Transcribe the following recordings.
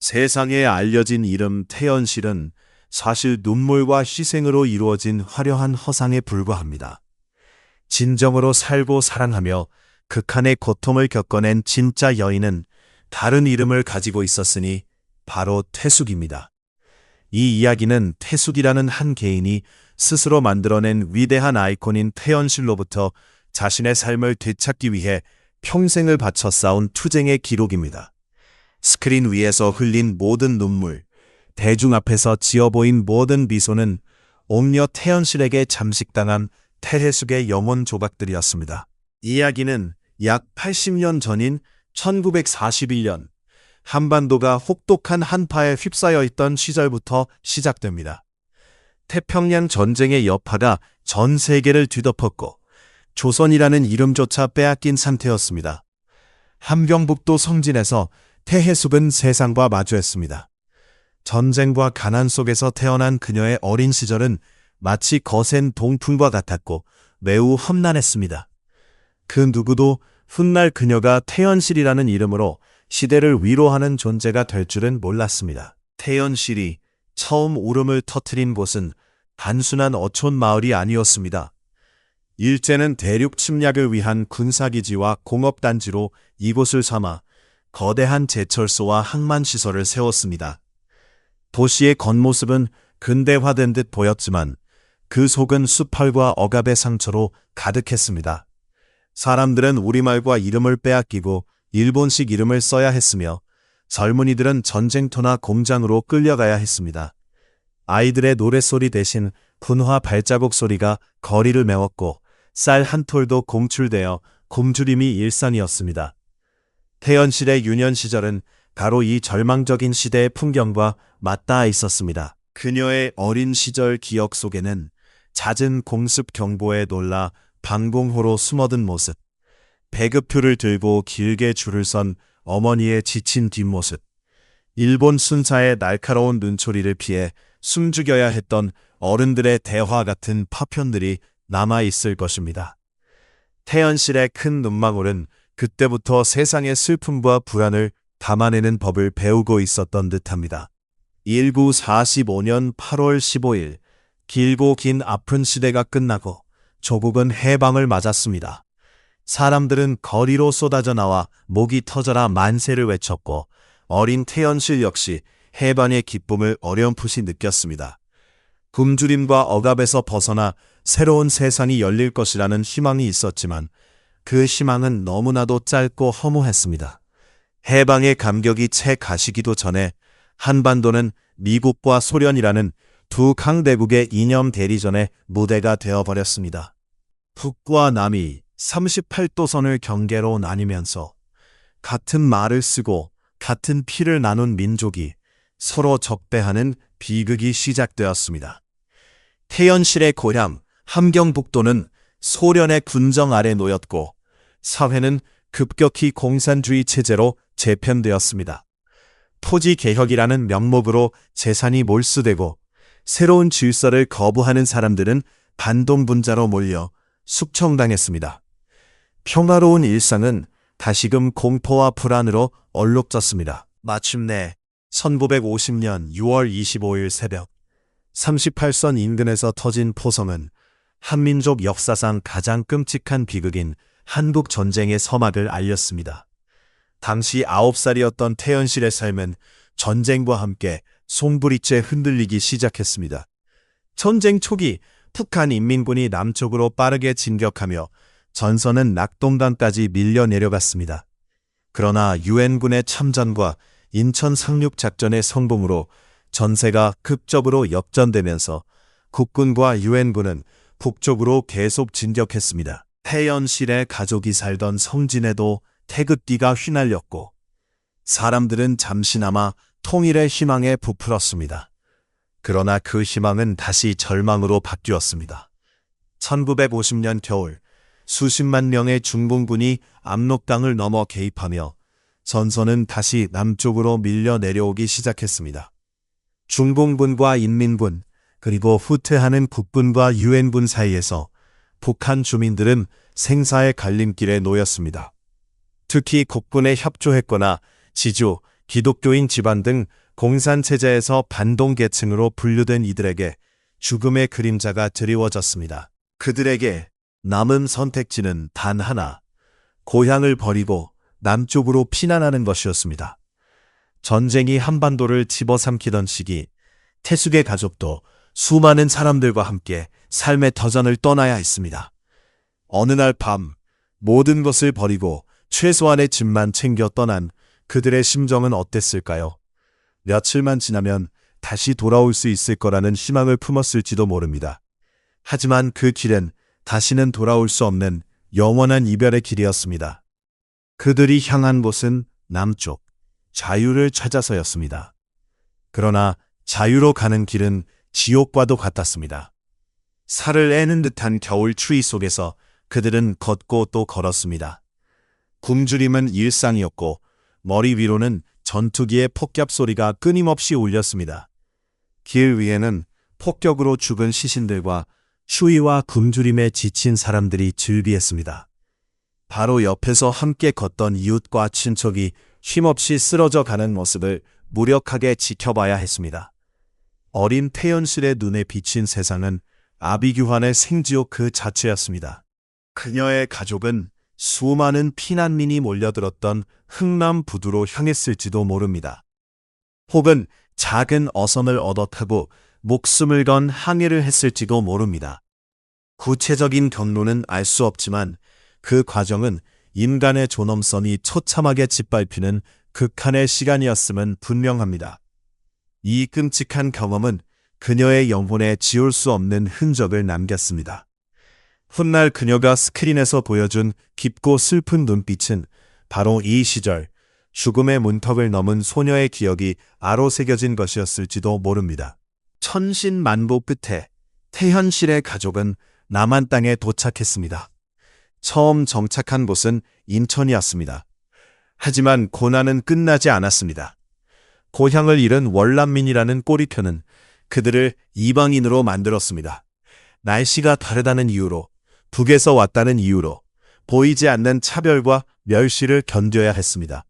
세상에 알려진 이름 태연실은 사실 눈물과 희생으로 이루어진 화려한 허상에 불과합니다. 진정으로 살고 사랑하며 극한의 고통을 겪어낸 진짜 여인은 다른 이름을 가지고 있었으니 바로 태숙입니다. 이 이야기는 태숙이라는 한 개인이 스스로 만들어낸 위대한 아이콘인 태연실로부터 자신의 삶을 되찾기 위해 평생을 바쳐 쌓은 투쟁의 기록입니다. 스크린 위에서 흘린 모든 눈물, 대중 앞에서 지어보인 모든 미소는 옥녀 태연실에게 잠식당한 태혜숙의 영혼 조각들이었습니다. 이야기는 약 80년 전인 1941년 한반도가 혹독한 한파에 휩싸여 있던 시절부터 시작됩니다. 태평양 전쟁의 여파가 전 세계를 뒤덮었고 조선이라는 이름조차 빼앗긴 상태였습니다. 함경북도 성진에서 태혜숙은 세상과 마주했습니다. 전쟁과 가난 속에서 태어난 그녀의 어린 시절은 마치 거센 동풍과 같았고 매우 험난했습니다. 그 누구도 훗날 그녀가 태연실이라는 이름으로 시대를 위로하는 존재가 될 줄은 몰랐습니다. 태연실이 처음 울음을 터뜨린 곳은 단순한 어촌 마을이 아니었습니다. 일제는 대륙 침략을 위한 군사기지와 공업단지로 이곳을 삼아 거대한 제철소와 항만시설을 세웠습니다. 도시의 겉모습은 근대화된 듯 보였지만 그 속은 수펄과 억압의 상처로 가득했습니다. 사람들은 우리말과 이름을 빼앗기고 일본식 이름을 써야 했으며 젊은이들은 전쟁터나 공장으로 끌려가야 했습니다. 아이들의 노랫소리 대신 분화 발자국 소리가 거리를 메웠고 쌀 한 톨도 공출되어 굶주림이 일상이었습니다. 태연실의 유년 시절은 바로 이 절망적인 시대의 풍경과 맞닿아 있었습니다. 그녀의 어린 시절 기억 속에는 잦은 공습 경보에 놀라 방공호로 숨어든 모습, 배급표를 들고 길게 줄을 선 어머니의 지친 뒷모습, 일본 순사의 날카로운 눈초리를 피해 숨죽여야 했던 어른들의 대화 같은 파편들이 남아있을 것입니다. 태연실의 큰 눈망울은 그때부터 세상의 슬픔과 불안을 담아내는 법을 배우고 있었던 듯합니다. 1945년 8월 15일, 길고 긴 아픈 시대가 끝나고 조국은 해방을 맞았습니다. 사람들은 거리로 쏟아져 나와 목이 터져라 만세를 외쳤고 어린 태연실 역시 해방의 기쁨을 어렴풋이 느꼈습니다. 굶주림과 억압에서 벗어나 새로운 세상이 열릴 것이라는 희망이 있었지만 그 희망은 너무나도 짧고 허무했습니다. 해방의 감격이 채 가시기도 전에 한반도는 미국과 소련이라는 두 강대국의 이념 대리전의 무대가 되어버렸습니다. 북과 남이 38도선을 경계로 나뉘면서 같은 말을 쓰고 같은 피를 나눈 민족이 서로 적대하는 비극이 시작되었습니다. 태연실의 고향 함경북도는 소련의 군정 아래 놓였고 사회는 급격히 공산주의 체제로 재편되었습니다. 토지개혁이라는 명목으로 재산이 몰수되고 새로운 질서를 거부하는 사람들은 반동분자로 몰려 숙청당했습니다. 평화로운 일상은 다시금 공포와 불안으로 얼룩졌습니다. 마침내 1950년 6월 25일 새벽 38선 인근에서 터진 포성은 한민족 역사상 가장 끔찍한 비극인 한국전쟁의 서막을 알렸습니다. 당시 9살이었던 태연실의 삶은 전쟁과 함께 송두리째 흔들리기 시작했습니다. 전쟁 초기 북한 인민군이 남쪽으로 빠르게 진격하며 전선은 낙동강까지 밀려 내려갔습니다. 그러나 유엔군의 참전과 인천 상륙작전의 성공으로 전세가 급적으로 역전되면서 국군과 유엔군은 북쪽으로 계속 진격했습니다. 태연실의 가족이 살던 성진에도 태극기가 휘날렸고 사람들은 잠시나마 통일의 희망에 부풀었습니다. 그러나 그 희망은 다시 절망으로 바뀌었습니다. 1950년 겨울 수십만 명의 중공군이 압록강을 넘어 개입하며 전선은 다시 남쪽으로 밀려 내려오기 시작했습니다. 중공군과 인민군 그리고 후퇴하는 국군과 유엔군 사이에서 북한 주민들은 생사의 갈림길에 놓였습니다. 특히 국군에 협조했거나 지주, 기독교인 집안 등 공산체제에서 반동계층으로 분류된 이들에게 죽음의 그림자가 드리워졌습니다. 그들에게 남은 선택지는 단 하나, 고향을 버리고 남쪽으로 피난하는 것이었습니다. 전쟁이 한반도를 집어삼키던 시기, 태숙의 가족도 수많은 사람들과 함께 삶의 터전을 떠나야 했습니다. 어느 날 밤, 모든 것을 버리고 최소한의 짐만 챙겨 떠난 그들의 심정은 어땠을까요? 며칠만 지나면 다시 돌아올 수 있을 거라는 희망을 품었을지도 모릅니다. 하지만 그 길은 다시는 돌아올 수 없는 영원한 이별의 길이었습니다. 그들이 향한 곳은 남쪽, 자유를 찾아서였습니다. 그러나 자유로 가는 길은 지옥과도 같았습니다. 살을 애는 듯한 겨울 추위 속에서 그들은 걷고 또 걸었습니다. 굶주림은 일상이었고 머리 위로는 전투기의 폭격 소리가 끊임없이 울렸습니다. 길 위에는 폭격으로 죽은 시신들과 추위와 굶주림에 지친 사람들이 즐비했습니다. 바로 옆에서 함께 걷던 이웃과 친척이 쉼없이 쓰러져 가는 모습을 무력하게 지켜봐야 했습니다. 어린 태연실의 눈에 비친 세상은 아비규환의 생지옥 그 자체였습니다. 그녀의 가족은 수많은 피난민이 몰려들었던 흥남 부두로 향했을지도 모릅니다. 혹은 작은 어선을 얻어 타고 목숨을 건 항해를 했을지도 모릅니다. 구체적인 경로는 알 수 없지만 그 과정은 인간의 존엄성이 처참하게 짓밟히는 극한의 시간이었음은 분명합니다. 이 끔찍한 경험은 그녀의 영혼에 지울 수 없는 흔적을 남겼습니다. 훗날 그녀가 스크린에서 보여준 깊고 슬픈 눈빛은 바로 이 시절 죽음의 문턱을 넘은 소녀의 기억이 아로새겨진 것이었을지도 모릅니다. 천신만고 끝에 태현실의 가족은 남한 땅에 도착했습니다. 처음 정착한 곳은 인천이었습니다. 하지만 고난은 끝나지 않았습니다. 고향을 잃은 월남민이라는 꼬리표는 그들을 이방인으로 만들었습니다. 날씨가 다르다는 이유로, 북에서 왔다는 이유로 보이지 않는 차별과 멸시를 견뎌야 했습니다.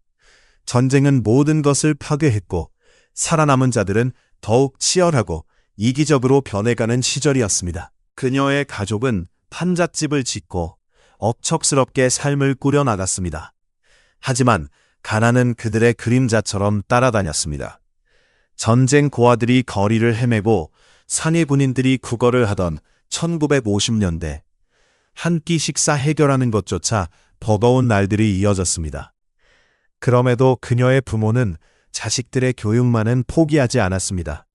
전쟁은 모든 것을 파괴했고 살아남은 자들은 더욱 치열하고 이기적으로 변해가는 시절이었습니다. 그녀의 가족은 판잣집을 짓고 억척스럽게 삶을 꾸려나갔습니다. 하지만 가난은 그들의 그림자처럼 따라다녔습니다. 전쟁 고아들이 거리를 헤매고 산의 군인들이 구걸을 하던 1950년대, 한 끼 식사 해결하는 것조차 버거운 날들이 이어졌습니다. 그럼에도 그녀의 부모는 자식들의 교육만은 포기하지 않았습니다.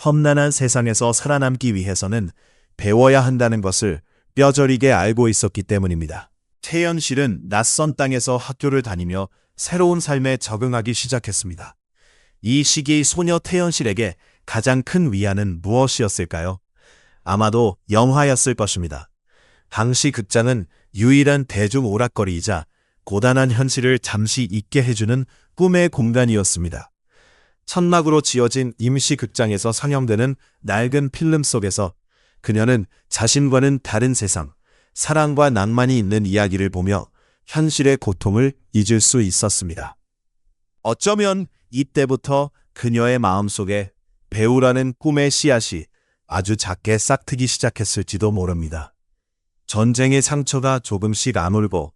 험난한 세상에서 살아남기 위해서는 배워야 한다는 것을 뼈저리게 알고 있었기 때문입니다. 태연실은 낯선 땅에서 학교를 다니며 새로운 삶에 적응하기 시작했습니다. 이 시기 소녀 태연실에게 가장 큰 위안은 무엇이었을까요? 아마도 영화였을 것입니다. 당시 극장은 유일한 대중 오락거리이자 고단한 현실을 잠시 잊게 해주는 꿈의 공간이었습니다. 천막으로 지어진 임시 극장에서 상영되는 낡은 필름 속에서 그녀는 자신과는 다른 세상, 사랑과 낭만이 있는 이야기를 보며 현실의 고통을 잊을 수 있었습니다. 어쩌면 이때부터 그녀의 마음속에 배우라는 꿈의 씨앗이 아주 작게 싹트기 시작했을지도 모릅니다. 전쟁의 상처가 조금씩 아물고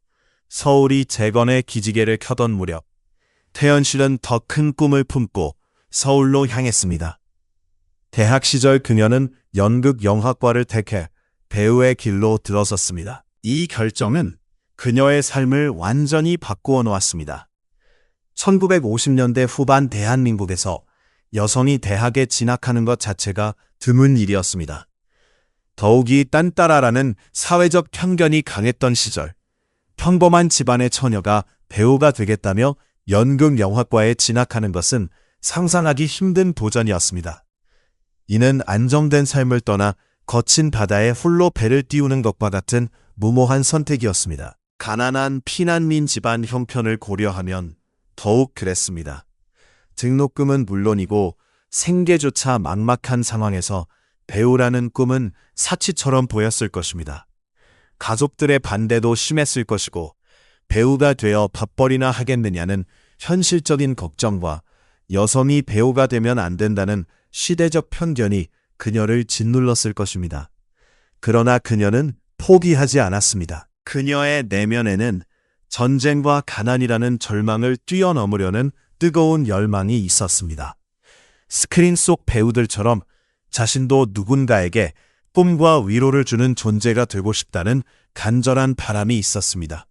서울이 재건의 기지개를 켜던 무렵, 태연실은 더 큰 꿈을 품고 서울로 향했습니다. 대학 시절 그녀는 연극영화과를 택해 배우의 길로 들어섰습니다. 이 결정은 그녀의 삶을 완전히 바꾸어 놓았습니다. 1950년대 후반 대한민국에서 여성이 대학에 진학하는 것 자체가 드문 일이었습니다. 더욱이 딴따라라는 사회적 편견이 강했던 시절, 평범한 집안의 처녀가 배우가 되겠다며 연극영화과에 진학하는 것은 상상하기 힘든 도전이었습니다. 이는 안정된 삶을 떠나 거친 바다에 홀로 배를 띄우는 것과 같은 무모한 선택이었습니다. 가난한 피난민 집안 형편을 고려하면 더욱 그랬습니다. 등록금은 물론이고 생계조차 막막한 상황에서 배우라는 꿈은 사치처럼 보였을 것입니다. 가족들의 반대도 심했을 것이고 배우가 되어 밥벌이나 하겠느냐는 현실적인 걱정과 여성이 배우가 되면 안 된다는 시대적 편견이 그녀를 짓눌렀을 것입니다. 그러나 그녀는 포기하지 않았습니다. 그녀의 내면에는 전쟁과 가난이라는 절망을 뛰어넘으려는 뜨거운 열망이 있었습니다. 스크린 속 배우들처럼 자신도 누군가에게 꿈과 위로를 주는 존재가 되고 싶다는 간절한 바람이 있었습니다.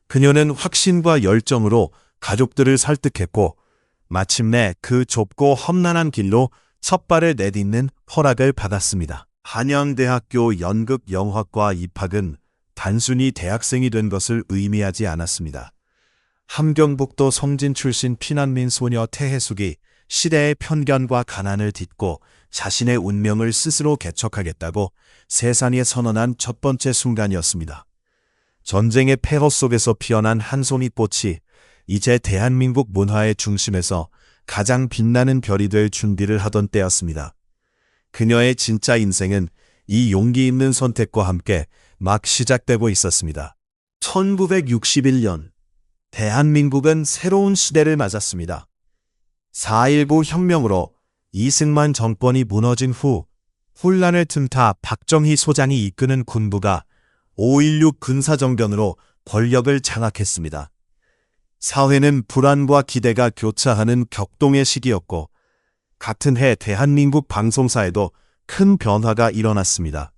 그녀는 확신과 열정으로 가족들을 설득했고 마침내 그 좁고 험난한 길로 첫 발을 내딛는 허락을 받았습니다. 한양대학교 연극영화과 입학은 단순히 대학생이 된 것을 의미하지 않았습니다. 함경북도 성진 출신 피난민 소녀 태혜숙이 시대의 편견과 가난을 딛고 자신의 운명을 스스로 개척하겠다고 세상에 선언한 첫 번째 순간이었습니다. 전쟁의 폐허 속에서 피어난 한 송이 꽃이 이제 대한민국 문화의 중심에서 가장 빛나는 별이 될 준비를 하던 때였습니다. 그녀의 진짜 인생은 이 용기 있는 선택과 함께 막 시작되고 있었습니다. 1961년 대한민국은 새로운 시대를 맞았습니다. 4.19 혁명으로 이승만 정권이 무너진 후 혼란을 틈타 박정희 소장이 이끄는 군부가 5.16 군사정변으로 권력을 장악했습니다. 사회는 불안과 기대가 교차하는 격동의 시기였고 같은 해 대한민국 방송사에도 큰 변화가 일어났습니다.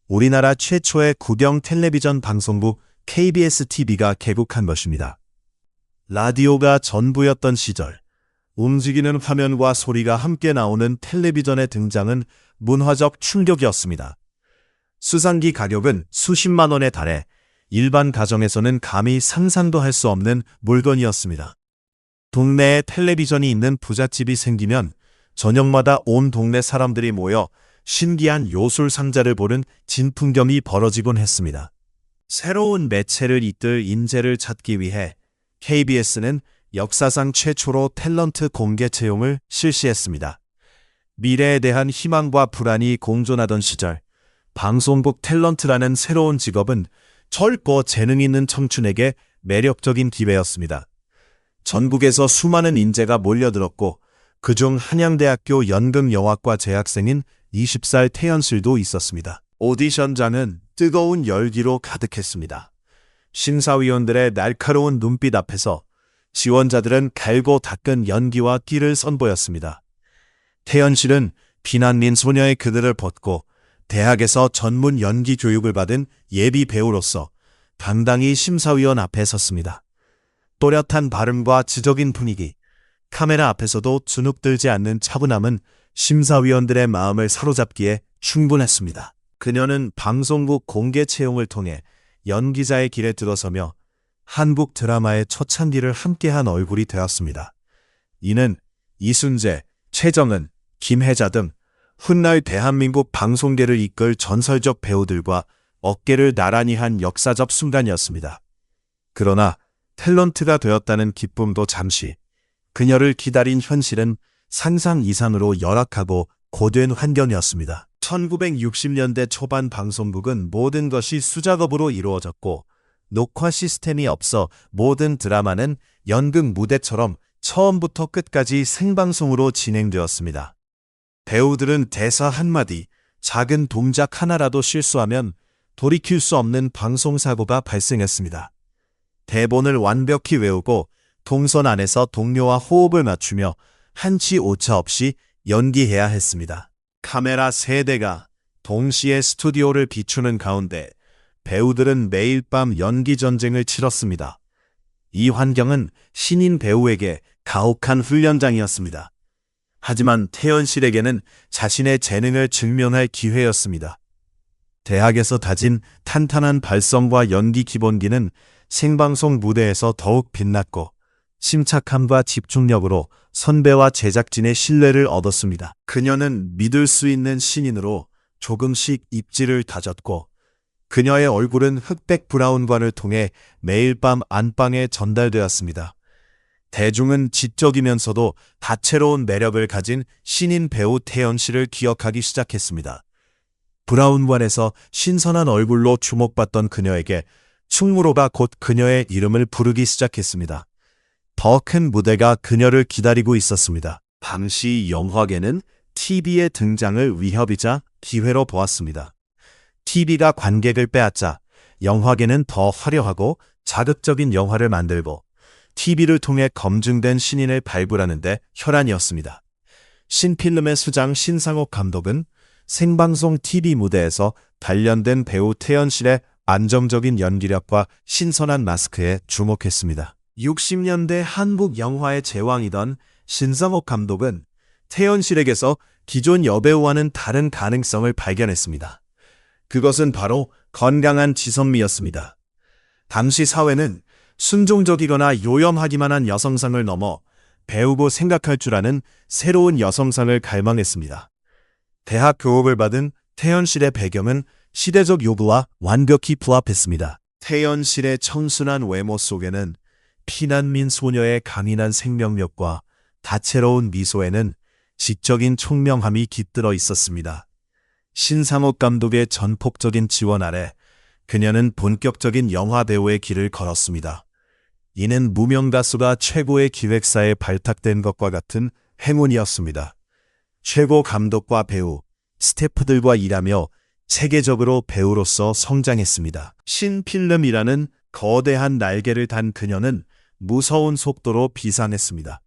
우리나라 최초의 구경 텔레비전 방송국 KBS-TV가 개국한 것입니다. 라디오가 전부였던 시절, 움직이는 화면과 소리가 함께 나오는 텔레비전의 등장은 문화적 충격이었습니다. 수상기 가격은 수십만 원에 달해 일반 가정에서는 감히 상상도 할 수 없는 물건이었습니다. 동네에 텔레비전이 있는 부잣집이 생기면 저녁마다 온 동네 사람들이 모여 신기한 요술 상자를 보는 진풍경이 벌어지곤 했습니다. 새로운 매체를 이끌 인재를 찾기 위해 KBS는 역사상 최초로 탤런트 공개 채용을 실시했습니다. 미래에 대한 희망과 불안이 공존하던 시절, 방송국 탤런트라는 새로운 직업은 젊고 재능 있는 청춘에게 매력적인 기회였습니다. 전국에서 수많은 인재가 몰려들었고 그중 한양대학교 연극영화과 재학생인 20살 태연실도 있었습니다. 오디션장은 뜨거운 열기로 가득했습니다. 심사위원들의 날카로운 눈빛 앞에서 지원자들은 갈고 닦은 연기와 끼를 선보였습니다. 태연실은 피난민 소녀의 그늘을 벗고 대학에서 전문 연기 교육을 받은 예비 배우로서 당당히 심사위원 앞에 섰습니다. 또렷한 발음과 지적인 분위기, 카메라 앞에서도 주눅들지 않는 차분함은 심사위원들의 마음을 사로잡기에 충분했습니다. 그녀는 방송국 공개 채용을 통해 연기자의 길에 들어서며 한국 드라마의 초창기를 함께한 얼굴이 되었습니다. 이는 이순재, 최정은, 김혜자 등 훗날 대한민국 방송계를 이끌 전설적 배우들과 어깨를 나란히 한 역사적 순간이었습니다. 그러나 탤런트가 되었다는 기쁨도 잠시, 그녀를 기다린 현실은 상상 이상으로 열악하고 고된 환경이었습니다. 1960년대 초반 방송국은 모든 것이 수작업으로 이루어졌고 녹화 시스템이 없어 모든 드라마는 연극 무대처럼 처음부터 끝까지 생방송으로 진행되었습니다. 배우들은 대사 한마디, 작은 동작 하나라도 실수하면 돌이킬 수 없는 방송사고가 발생했습니다. 대본을 완벽히 외우고 동선 안에서 동료와 호흡을 맞추며 한치 오차 없이 연기해야 했습니다. 카메라 3대가 동시에 스튜디오를 비추는 가운데 배우들은 매일 밤 연기 전쟁을 치렀습니다. 이 환경은 신인 배우에게 가혹한 훈련장이었습니다. 하지만 태연실에게는 자신의 재능을 증명할 기회였습니다. 대학에서 다진 탄탄한 발성과 연기 기본기는 생방송 무대에서 더욱 빛났고 침착함과 집중력으로 선배와 제작진의 신뢰를 얻었습니다. 그녀는 믿을 수 있는 신인으로 조금씩 입지를 다졌고 그녀의 얼굴은 흑백 브라운관을 통해 매일 밤 안방에 전달되었습니다. 대중은 지적이면서도 다채로운 매력을 가진 신인 배우 태연 씨를 기억하기 시작했습니다. 브라운관에서 신선한 얼굴로 주목받던 그녀에게 충무로가 곧 그녀의 이름을 부르기 시작했습니다. 더 큰 무대가 그녀를 기다리고 있었습니다. 당시 영화계는 TV의 등장을 위협이자 기회로 보았습니다. TV가 관객을 빼앗자 영화계는 더 화려하고 자극적인 영화를 만들고 TV를 통해 검증된 신인을 발굴하는 데 혈안이었습니다. 신필름의 수장 신상옥 감독은 생방송 TV 무대에서 단련된 배우 태연실의 안정적인 연기력과 신선한 마스크에 주목했습니다. 60년대 한국 영화의 제왕이던 신상옥 감독은 태연실에게서 기존 여배우와는 다른 가능성을 발견했습니다. 그것은 바로 건강한 지선미였습니다. 당시 사회는 순종적이거나 요염하기만 한 여성상을 넘어 배우고 생각할 줄 아는 새로운 여성상을 갈망했습니다. 대학 교육을 받은 태연실의 배경은 시대적 요구와 완벽히 부합했습니다. 태연실의 청순한 외모 속에는 피난민 소녀의 강인한 생명력과 다채로운 미소에는 지적인 총명함이 깃들어 있었습니다. 신상옥 감독의 전폭적인 지원 아래 그녀는 본격적인 영화 배우의 길을 걸었습니다. 이는 무명 가수가 최고의 기획사에 발탁된 것과 같은 행운이었습니다. 최고 감독과 배우, 스태프들과 일하며 세계적으로 배우로서 성장했습니다. 신필름이라는 거대한 날개를 단 그녀는 무서운 속도로 비상했습니다.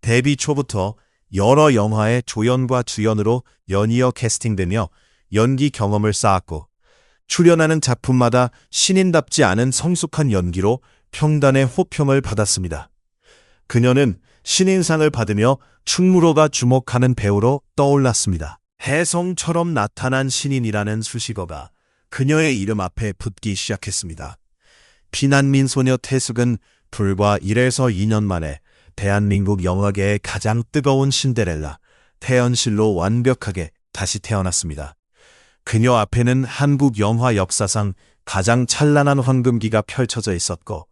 데뷔 초부터 여러 영화의 조연과 주연으로 연이어 캐스팅되며 연기 경험을 쌓았고 출연하는 작품마다 신인답지 않은 성숙한 연기로 평단의 호평을 받았습니다. 그녀는 신인상을 받으며 충무로가 주목하는 배우로 떠올랐습니다. 혜성처럼 나타난 신인이라는 수식어가 그녀의 이름 앞에 붙기 시작했습니다. 피난민 소녀 태숙은 불과 1에서 2년 만에 대한민국 영화계의 가장 뜨거운 신데렐라, 태연실로 완벽하게 다시 태어났습니다. 그녀 앞에는 한국 영화 역사상 가장 찬란한 황금기가 펼쳐져 있었고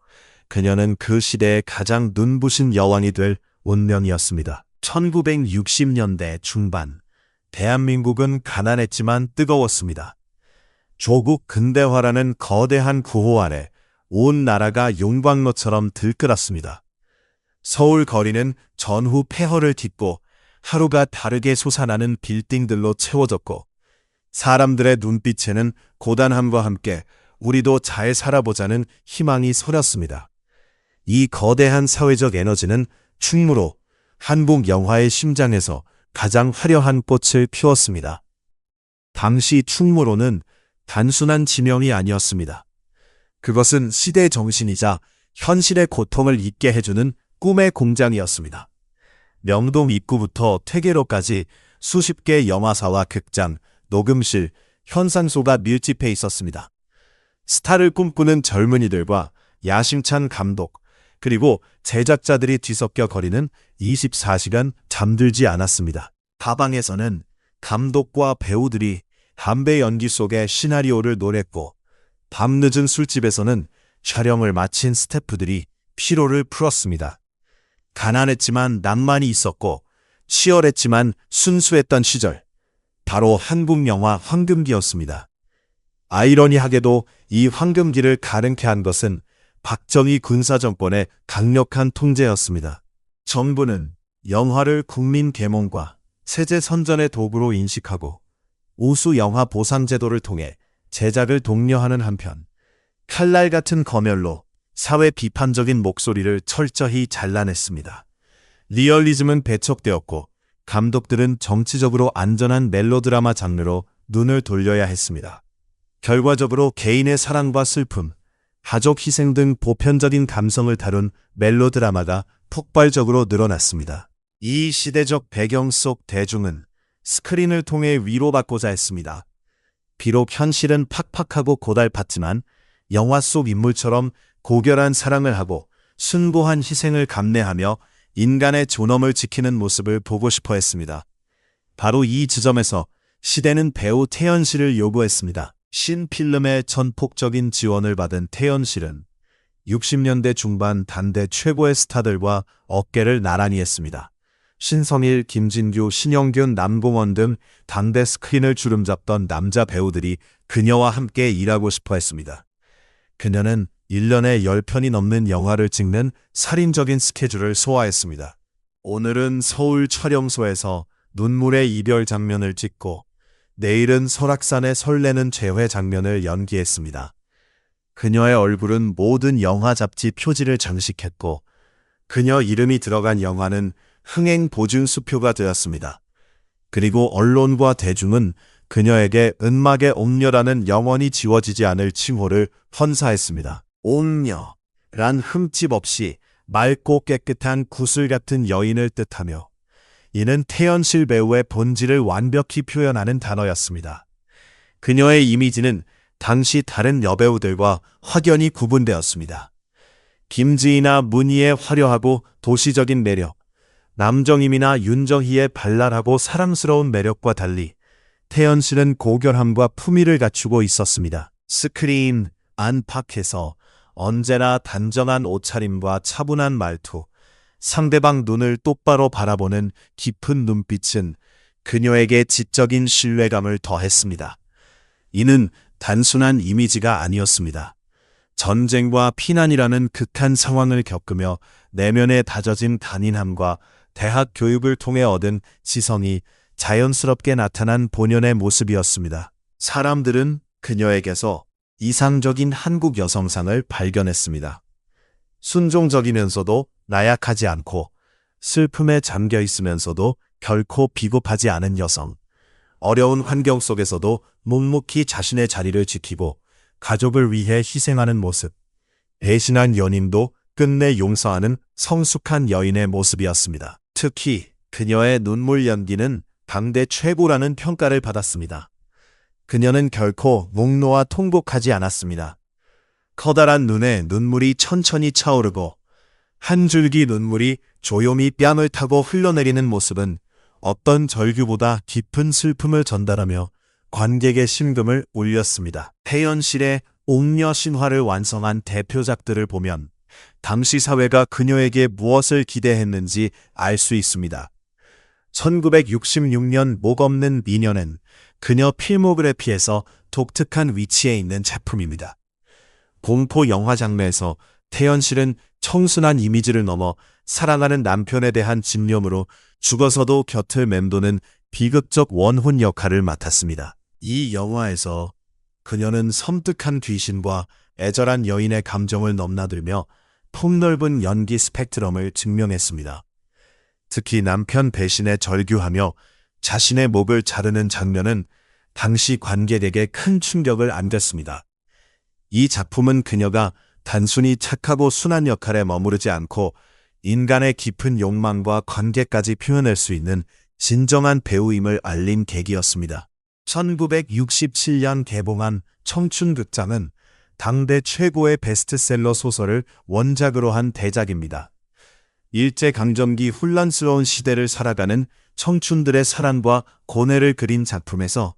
그녀는 그 시대의 가장 눈부신 여왕이 될 운명이었습니다. 1960년대 중반, 대한민국은 가난했지만 뜨거웠습니다. 조국 근대화라는 거대한 구호 아래 온 나라가 용광로처럼 들끓었습니다. 서울 거리는 전후 폐허를 딛고 하루가 다르게 솟아나는 빌딩들로 채워졌고 사람들의 눈빛에는 고단함과 함께 우리도 잘 살아보자는 희망이 서렸습니다. 이 거대한 사회적 에너지는 충무로 한국 영화의 심장에서 가장 화려한 꽃을 피웠습니다. 당시 충무로는 단순한 지명이 아니었습니다. 그것은 시대 정신이자 현실의 고통을 잊게 해주는 꿈의 공장이었습니다. 명동 입구부터 퇴계로까지 수십 개 영화사와 극장, 녹음실, 현상소가 밀집해 있었습니다. 스타를 꿈꾸는 젊은이들과 야심찬 감독, 그리고 제작자들이 뒤섞여 거리는 24시간 잠들지 않았습니다. 다방에서는 감독과 배우들이 담배 연기 속에 시나리오를 노랬고 밤늦은 술집에서는 촬영을 마친 스태프들이 피로를 풀었습니다. 가난했지만 낭만이 있었고 치열했지만 순수했던 시절, 바로 한국 영화 황금기였습니다. 아이러니하게도 이 황금기를 가름케 한 것은 박정희 군사정권의 강력한 통제였습니다. 정부는 영화를 국민 계몽과 세제 선전의 도구로 인식하고 우수 영화 보상 제도를 통해 제작을 독려하는 한편 칼날 같은 검열로 사회 비판적인 목소리를 철저히 잘라냈습니다. 리얼리즘은 배척되었고 감독들은 정치적으로 안전한 멜로드라마 장르로 눈을 돌려야 했습니다. 결과적으로 개인의 사랑과 슬픔, 가족 희생 등 보편적인 감성을 다룬 멜로드라마가 폭발적으로 늘어났습니다. 이 시대적 배경 속 대중은 스크린을 통해 위로받고자 했습니다. 비록 현실은 팍팍하고 고달팠지만 영화 속 인물처럼 고결한 사랑을 하고 순고한 희생을 감내하며 인간의 존엄을 지키는 모습을 보고 싶어 했습니다. 바로 이 지점에서 시대는 배우 태연실을 요구했습니다. 신필름의 전폭적인 지원을 받은 태연실은 60년대 중반 단대 최고의 스타들과 어깨를 나란히 했습니다. 신성일, 김진규, 신영균, 남궁원 등 당대 스크린을 주름잡던 남자 배우들이 그녀와 함께 일하고 싶어 했습니다. 그녀는 1년에 10편이 넘는 영화를 찍는 살인적인 스케줄을 소화했습니다. 오늘은 서울 촬영소에서 눈물의 이별 장면을 찍고 내일은 설악산의 설레는 재회 장면을 연기했습니다. 그녀의 얼굴은 모든 영화 잡지 표지를 장식했고 그녀 이름이 들어간 영화는 흥행 보증 수표가 되었습니다. 그리고 언론과 대중은 그녀에게 은막의 옥녀라는 영원히 지워지지 않을 칭호를 헌사했습니다. 옥녀란 흠집 없이 맑고 깨끗한 구슬 같은 여인을 뜻하며 이는 태연실 배우의 본질을 완벽히 표현하는 단어였습니다. 그녀의 이미지는 당시 다른 여배우들과 확연히 구분되었습니다. 김지희나 문희의 화려하고 도시적인 매력, 남정임이나 윤정희의 발랄하고 사랑스러운 매력과 달리 태연실은 고결함과 품위를 갖추고 있었습니다. 스크린 안팎에서 언제나 단정한 옷차림과 차분한 말투, 상대방 눈을 똑바로 바라보는 깊은 눈빛은 그녀에게 지적인 신뢰감을 더했습니다. 이는 단순한 이미지가 아니었습니다. 전쟁과 피난이라는 극한 상황을 겪으며 내면에 다져진 단인함과 대학 교육을 통해 얻은 지성이 자연스럽게 나타난 본연의 모습이었습니다. 사람들은 그녀에게서 이상적인 한국 여성상을 발견했습니다. 순종적이면서도 나약하지 않고 슬픔에 잠겨 있으면서도 결코 비겁하지 않은 여성. 어려운 환경 속에서도 묵묵히 자신의 자리를 지키고 가족을 위해 희생하는 모습. 배신한 연인도 끝내 용서하는 성숙한 여인의 모습이었습니다. 특히 그녀의 눈물 연기는 당대 최고라는 평가를 받았습니다. 그녀는 결코 묵노와 통곡하지 않았습니다. 커다란 눈에 눈물이 천천히 차오르고 한 줄기 눈물이 조용히 뺨을 타고 흘러내리는 모습은 어떤 절규보다 깊은 슬픔을 전달하며 관객의 심금을 울렸습니다. 태연실의 옥녀 신화를 완성한 대표작들을 보면 당시 사회가 그녀에게 무엇을 기대했는지 알 수 있습니다. 1966년 목 없는 미녀는 그녀 필모그래피에서 독특한 위치에 있는 작품입니다. 공포 영화 장르에서 태연실은 청순한 이미지를 넘어 사랑하는 남편에 대한 집념으로 죽어서도 곁을 맴도는 비극적 원혼 역할을 맡았습니다. 이 영화에서 그녀는 섬뜩한 귀신과 애절한 여인의 감정을 넘나들며 폭넓은 연기 스펙트럼을 증명했습니다. 특히 남편 배신에 절규하며 자신의 목을 자르는 장면은 당시 관객에게 큰 충격을 안겼습니다. 이 작품은 그녀가 단순히 착하고 순한 역할에 머무르지 않고 인간의 깊은 욕망과 관계까지 표현할 수 있는 진정한 배우임을 알린 계기였습니다. 1967년 개봉한 청춘극장은 당대 최고의 베스트셀러 소설을 원작으로 한 대작입니다. 일제강점기 혼란스러운 시대를 살아가는 청춘들의 사랑과 고뇌를 그린 작품에서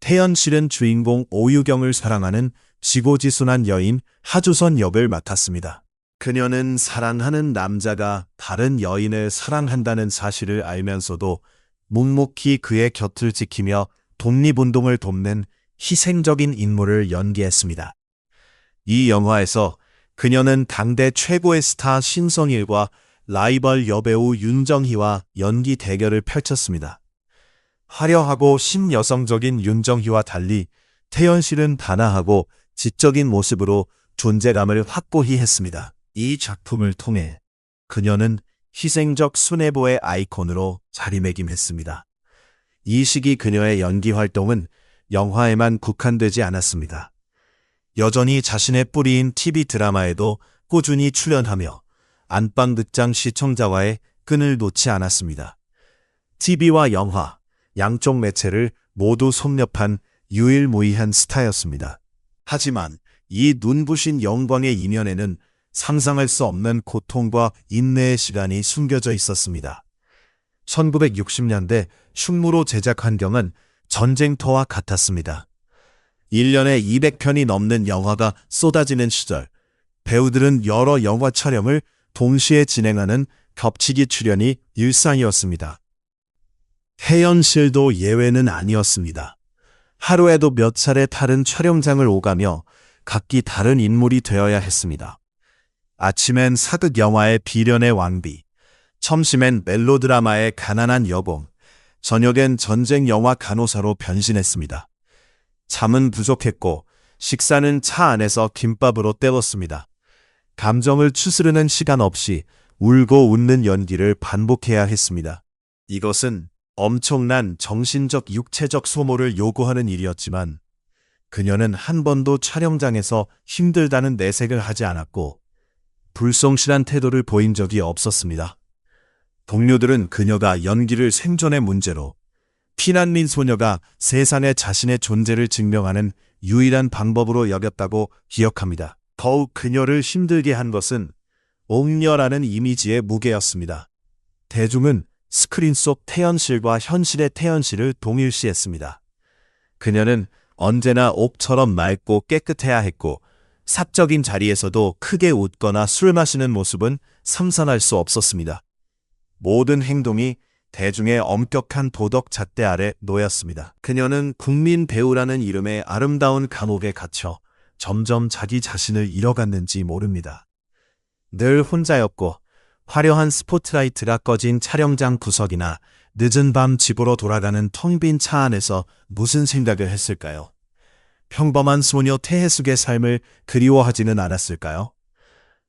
태연실은 주인공 오유경을 사랑하는 지고지순한 여인 하주선 역을 맡았습니다. 그녀는 사랑하는 남자가 다른 여인을 사랑한다는 사실을 알면서도 묵묵히 그의 곁을 지키며 독립운동을 돕는 희생적인 인물을 연기했습니다. 이 영화에서 그녀는 당대 최고의 스타 신성일과 라이벌 여배우 윤정희와 연기 대결을 펼쳤습니다. 화려하고 신여성적인 윤정희와 달리 태연실은 단아하고 지적인 모습으로 존재감을 확고히 했습니다. 이 작품을 통해 그녀는 희생적 순애보의 아이콘으로 자리매김했습니다. 이 시기 그녀의 연기 활동은 영화에만 국한되지 않았습니다. 여전히 자신의 뿌리인 TV 드라마에도 꾸준히 출연하며 안방극장 시청자와의 끈을 놓지 않았습니다. TV와 영화, 양쪽 매체를 모두 섭렵한 유일무이한 스타였습니다. 하지만 이 눈부신 영광의 이면에는 상상할 수 없는 고통과 인내의 시간이 숨겨져 있었습니다. 1960년대 흉무로 제작 환경은 전쟁터와 같았습니다. 1년에 200편이 넘는 영화가 쏟아지는 시절, 배우들은 여러 영화 촬영을 동시에 진행하는 겹치기 출연이 일상이었습니다. 태연실도 예외는 아니었습니다. 하루에도 몇 차례 다른 촬영장을 오가며 각기 다른 인물이 되어야 했습니다. 아침엔 사극 영화의 비련의 왕비, 점심엔 멜로드라마의 가난한 여봉, 저녁엔 전쟁 영화 간호사로 변신했습니다. 잠은 부족했고 식사는 차 안에서 김밥으로 때웠습니다. 감정을 추스르는 시간 없이 울고 웃는 연기를 반복해야 했습니다. 이것은 엄청난 정신적 육체적 소모를 요구하는 일이었지만 그녀는 한 번도 촬영장에서 힘들다는 내색을 하지 않았고 불성실한 태도를 보인 적이 없었습니다. 동료들은 그녀가 연기를 생존의 문제로, 피난민 소녀가 세상에 자신의 존재를 증명하는 유일한 방법으로 여겼다고 기억합니다. 더욱 그녀를 힘들게 한 것은 옥녀라는 이미지의 무게였습니다. 대중은 스크린 속 태연실과 현실의 태연실을 동일시했습니다. 그녀는 언제나 옥처럼 맑고 깨끗해야 했고 사적인 자리에서도 크게 웃거나 술 마시는 모습은 상상할 수 없었습니다. 모든 행동이 대중의 엄격한 도덕 잣대 아래 놓였습니다. 그녀는 국민 배우라는 이름의 아름다운 감옥에 갇혀 점점 자기 자신을 잃어갔는지 모릅니다. 늘 혼자였고 화려한 스포트라이트가 꺼진 촬영장 구석이나 늦은 밤 집으로 돌아가는 텅 빈 차 안에서 무슨 생각을 했을까요? 평범한 소녀 태혜숙의 삶을 그리워하지는 않았을까요?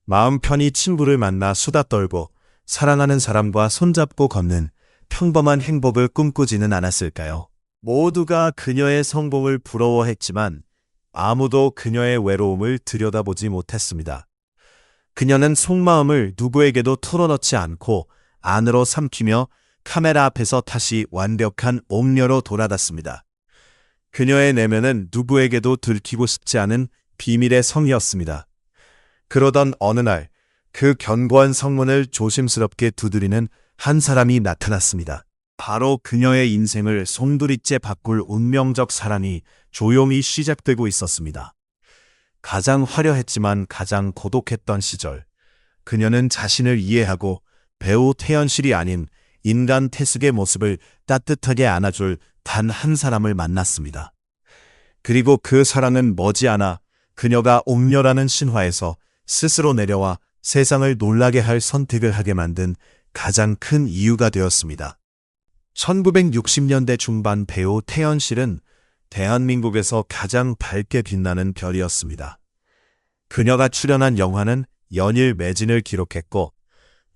마음 편히 친구를 만나 수다 떨고 사랑하는 사람과 손잡고 걷는 평범한 행복을 꿈꾸지는 않았을까요? 모두가 그녀의 성공을 부러워했지만 아무도 그녀의 외로움을 들여다보지 못했습니다. 그녀는 속마음을 누구에게도 털어놓지 않고 안으로 삼키며 카메라 앞에서 다시 완벽한 옥녀로 돌아갔습니다. 그녀의 내면은 누구에게도 들키고 싶지 않은 비밀의 성이었습니다. 그러던 어느 날 그 견고한 성문을 조심스럽게 두드리는 한 사람이 나타났습니다. 바로 그녀의 인생을 송두리째 바꿀 운명적 사랑이 조용히 시작되고 있었습니다. 가장 화려했지만 가장 고독했던 시절, 그녀는 자신을 이해하고 배우 태연실이 아닌 인간 태숙의 모습을 따뜻하게 안아줄 단 한 사람을 만났습니다. 그리고 그 사랑은 머지않아 그녀가 옥녀라는 신화에서 스스로 내려와 세상을 놀라게 할 선택을 하게 만든 가장 큰 이유가 되었습니다. 1960년대 중반 배우 태연실은 대한민국에서 가장 밝게 빛나는 별이었습니다. 그녀가 출연한 영화는 연일 매진을 기록했고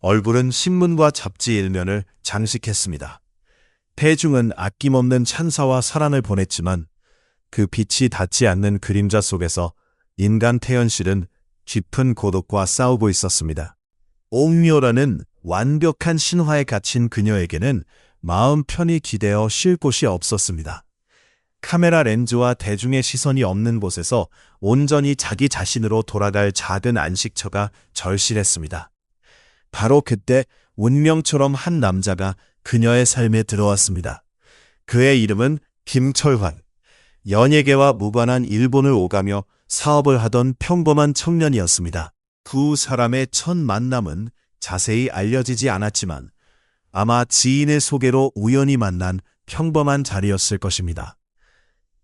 얼굴은 신문과 잡지 일면을 장식했습니다. 대중은 아낌없는 찬사와 사랑을 보냈지만 그 빛이 닿지 않는 그림자 속에서 인간 태연실은 깊은 고독과 싸우고 있었습니다. 옥녀라는 완벽한 신화에 갇힌 그녀에게는 마음 편히 기대어 쉴 곳이 없었습니다. 카메라 렌즈와 대중의 시선이 없는 곳에서 온전히 자기 자신으로 돌아갈 작은 안식처가 절실했습니다. 바로 그때 운명처럼 한 남자가 그녀의 삶에 들어왔습니다. 그의 이름은 김철환. 연예계와 무관한 일본을 오가며 사업을 하던 평범한 청년이었습니다. 두 사람의 첫 만남은 자세히 알려지지 않았지만 아마 지인의 소개로 우연히 만난 평범한 자리였을 것입니다.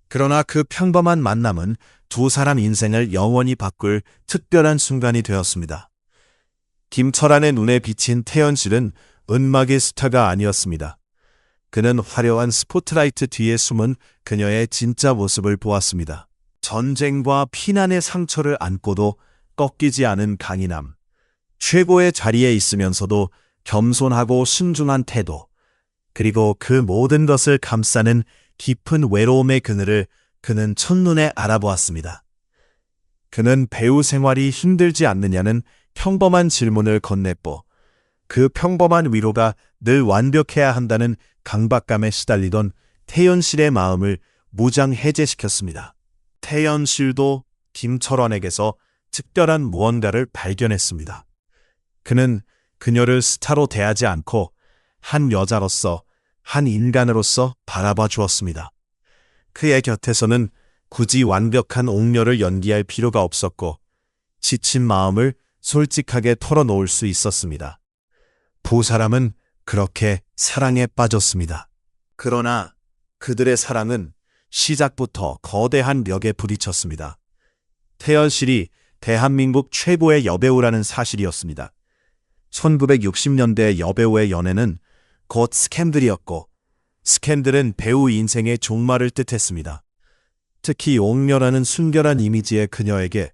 그러나 그 평범한 만남은 두 사람 인생을 영원히 바꿀 특별한 순간이 되었습니다. 김철환의 눈에 비친 태연실은 은막의 스타가 아니었습니다. 그는 화려한 스포트라이트 뒤에 숨은 그녀의 진짜 모습을 보았습니다. 전쟁과 피난의 상처를 안고도 꺾이지 않은 강인함, 최고의 자리에 있으면서도 겸손하고 순중한 태도, 그리고 그 모든 것을 감싸는 깊은 외로움의 그늘을 그는 첫눈에 알아보았습니다. 그는 배우 생활이 힘들지 않느냐는 평범한 질문을 건넸고 그 평범한 위로가 늘 완벽해야 한다는 강박감에 시달리던 태연실의 마음을 무장 해제시켰습니다. 태연실도 김철환에게서 특별한 무언가를 발견했습니다. 그는 그녀를 스타로 대하지 않고 한 여자로서, 한 인간으로서 바라봐 주었습니다. 그의 곁에서는 굳이 완벽한 옥녀를 연기할 필요가 없었고 지친 마음을 솔직하게 털어놓을 수 있었습니다. 두 사람은 그렇게 사랑에 빠졌습니다. 그러나 그들의 사랑은 시작부터 거대한 벽에 부딪혔습니다. 태연실이 대한민국 최고의 여배우라는 사실이었습니다. 1960년대 여배우의 연애는 곧 스캔들이었고, 스캔들은 배우 인생의 종말을 뜻했습니다. 특히 옥녀라는 순결한 이미지의 그녀에게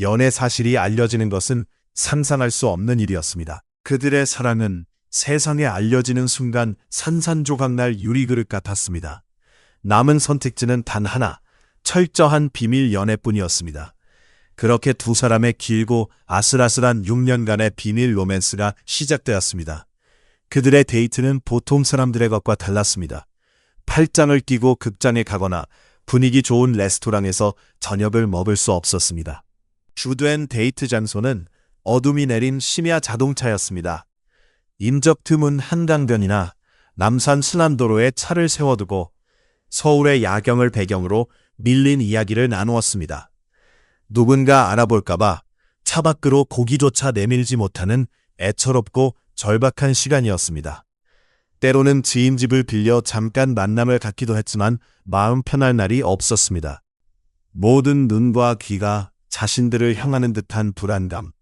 연애 사실이 알려지는 것은 상상할 수 없는 일이었습니다. 그들의 사랑은 세상에 알려지는 순간 산산조각날 유리그릇 같았습니다. 남은 선택지는 단 하나, 철저한 비밀 연애뿐이었습니다. 그렇게 두 사람의 길고 아슬아슬한 6년간의 비밀 로맨스가 시작되었습니다. 그들의 데이트는 보통 사람들의 것과 달랐습니다. 팔짱을 끼고 극장에 가거나 분위기 좋은 레스토랑에서 저녁을 먹을 수 없었습니다. 주된 데이트 장소는 어둠이 내린 심야 자동차였습니다. 인적 드문 한강변이나 남산 순환도로에 차를 세워두고 서울의 야경을 배경으로 밀린 이야기를 나누었습니다. 누군가 알아볼까봐 차 밖으로 고기조차 내밀지 못하는 애처롭고 절박한 시간이었습니다. 때로는 지인 집을 빌려 잠깐 만남을 갖기도 했지만 마음 편할 날이 없었습니다. 모든 눈과 귀가 자신들을 향하는 듯한 불안감,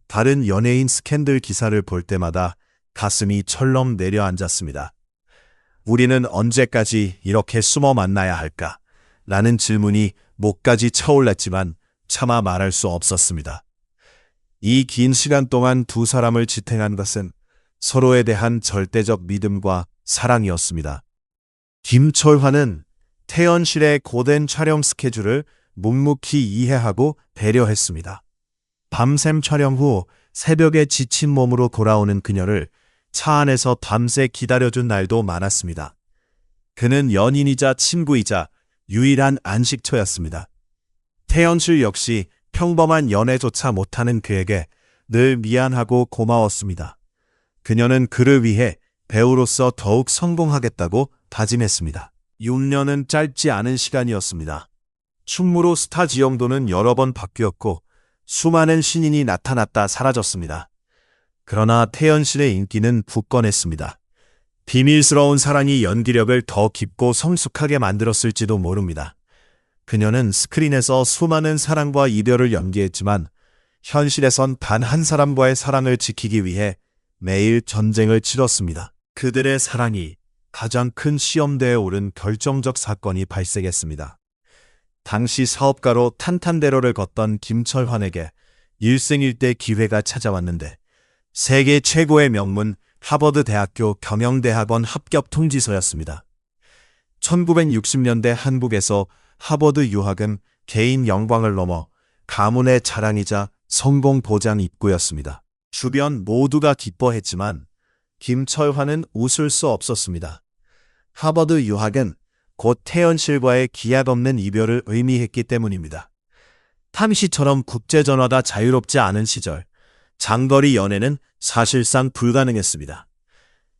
다른 연예인 스캔들 기사를 볼 때마다 가슴이 철렁 내려앉았습니다. 우리는 언제까지 이렇게 숨어 만나야 할까? 라는 질문이 목까지 차올랐지만 차마 말할 수 없었습니다. 이 긴 시간 동안 두 사람을 지탱한 것은 서로에 대한 절대적 믿음과 사랑이었습니다. 김철환은 태연실의 고된 촬영 스케줄을 묵묵히 이해하고 배려했습니다. 밤샘 촬영 후 새벽에 지친 몸으로 돌아오는 그녀를 차 안에서 밤새 기다려준 날도 많았습니다. 그는 연인이자 친구이자 유일한 안식처였습니다. 태연실 역시 평범한 연애조차 못하는 그에게 늘 미안하고 고마웠습니다. 그녀는 그를 위해 배우로서 더욱 성공하겠다고 다짐했습니다. 6년은 짧지 않은 시간이었습니다. 충무로 스타 지형도는 여러 번 바뀌었고 수많은 신인이 나타났다 사라졌습니다. 그러나 태연실의 인기는 굳건했습니다. 비밀스러운 사랑이 연기력을 더 깊고 성숙하게 만들었을지도 모릅니다. 그녀는 스크린에서 수많은 사랑과 이별을 연기했지만 현실에선 단 한 사람과의 사랑을 지키기 위해 매일 전쟁을 치렀습니다. 그들의 사랑이 가장 큰 시험대에 오른 결정적 사건이 발생했습니다. 당시 사업가로 탄탄대로를 걷던 김철환에게 일생일대 기회가 찾아왔는데 세계 최고의 명문 하버드 대학교 경영대학원 합격 통지서였습니다. 1960년대 한국에서 하버드 유학은 개인 영광을 넘어 가문의 자랑이자 성공 보장 입구였습니다. 주변 모두가 기뻐했지만 김철환은 웃을 수 없었습니다. 하버드 유학은 곧 태연실과의 기약 없는 이별을 의미했기 때문입니다. 탐시처럼 국제전화가 자유롭지 않은 시절, 장거리 연애는 사실상 불가능했습니다.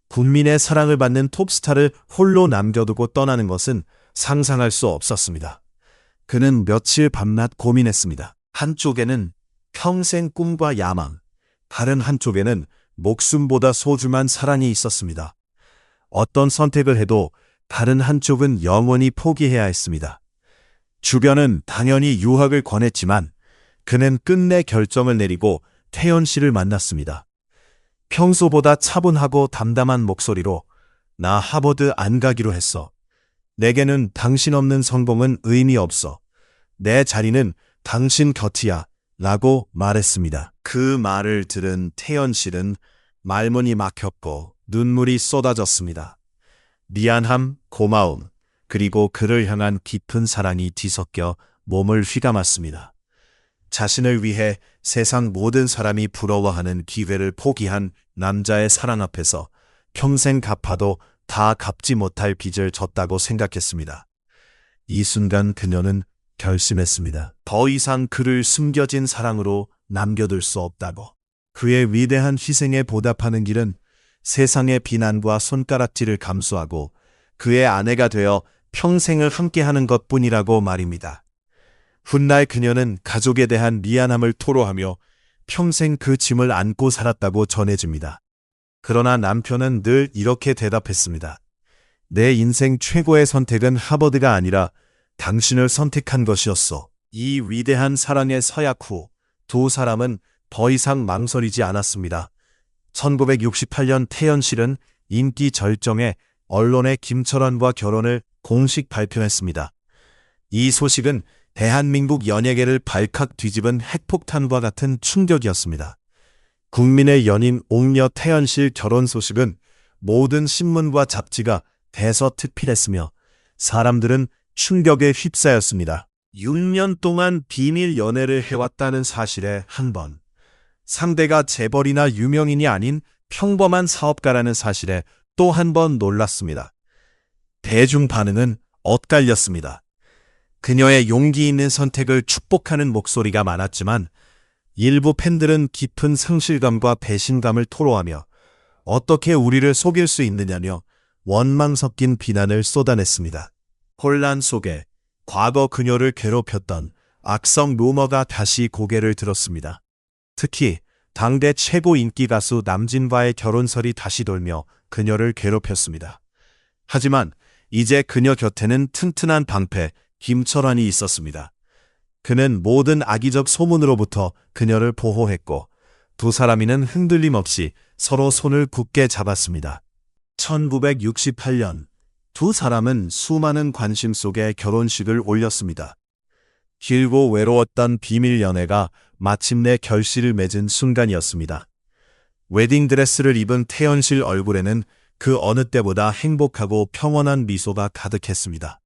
국민의 사랑을 받는 톱스타를 홀로 남겨두고 떠나는 것은 상상할 수 없었습니다. 그는 며칠 밤낮 고민했습니다. 한쪽에는 평생 꿈과 야망, 다른 한쪽에는 목숨보다 소중한 사랑이 있었습니다. 어떤 선택을 해도 다른 한쪽은 영원히 포기해야 했습니다. 주변은 당연히 유학을 권했지만 그는 끝내 결정을 내리고 태연실을 만났습니다. 평소보다 차분하고 담담한 목소리로 나 하버드 안 가기로 했어. 내게는 당신 없는 성공은 의미 없어. 내 자리는 당신 곁이야. 라고 말했습니다. 그 말을 들은 태연실은 말문이 막혔고 눈물이 쏟아졌습니다. 미안함, 고마움, 그리고 그를 향한 깊은 사랑이 뒤섞여 몸을 휘감았습니다. 자신을 위해 세상 모든 사람이 부러워하는 기회를 포기한 남자의 사랑 앞에서 평생 갚아도 다 갚지 못할 빚을 졌다고 생각했습니다. 이 순간 그녀는 결심했습니다. 더 이상 그를 숨겨진 사랑으로 남겨둘 수 없다고. 그의 위대한 희생에 보답하는 길은 세상의 비난과 손가락질을 감수하고 그의 아내가 되어 평생을 함께하는 것뿐이라고 말입니다. 훗날 그녀는 가족에 대한 미안함을 토로하며 평생 그 짐을 안고 살았다고 전해집니다. 그러나 남편은 늘 이렇게 대답했습니다. 내 인생 최고의 선택은 하버드가 아니라 당신을 선택한 것이었어. 이 위대한 사랑의 서약 후 두 사람은 더 이상 망설이지 않았습니다. 1968년 태연실은 인기 절정에 언론에 김철환과 결혼을 공식 발표했습니다. 이 소식은 대한민국 연예계를 발칵 뒤집은 핵폭탄과 같은 충격이었습니다. 국민의 연인 옥녀 태연실 결혼 소식은 모든 신문과 잡지가 대서특필했으며 사람들은 충격에 휩싸였습니다. 6년 동안 비밀 연애를 해왔다는 사실에 한 번, 상대가 재벌이나 유명인이 아닌 평범한 사업가라는 사실에 또 한 번 놀랐습니다. 대중 반응은 엇갈렸습니다. 그녀의 용기 있는 선택을 축복하는 목소리가 많았지만 일부 팬들은 깊은 상실감과 배신감을 토로하며 어떻게 우리를 속일 수 있느냐며 원망 섞인 비난을 쏟아냈습니다. 혼란 속에 과거 그녀를 괴롭혔던 악성 루머가 다시 고개를 들었습니다. 특히 당대 최고 인기 가수 남진과의 결혼설이 다시 돌며 그녀를 괴롭혔습니다. 하지만 이제 그녀 곁에는 튼튼한 방패 김철환이 있었습니다. 그는 모든 악의적 소문으로부터 그녀를 보호했고 두 사람이는 흔들림 없이 서로 손을 굳게 잡았습니다. 1968년 두 사람은 수많은 관심 속에 결혼식을 올렸습니다. 길고 외로웠던 비밀 연애가 마침내 결실을 맺은 순간이었습니다. 웨딩드레스를 입은 태연실 얼굴에는 그 어느 때보다 행복하고 평온한 미소가 가득했습니다.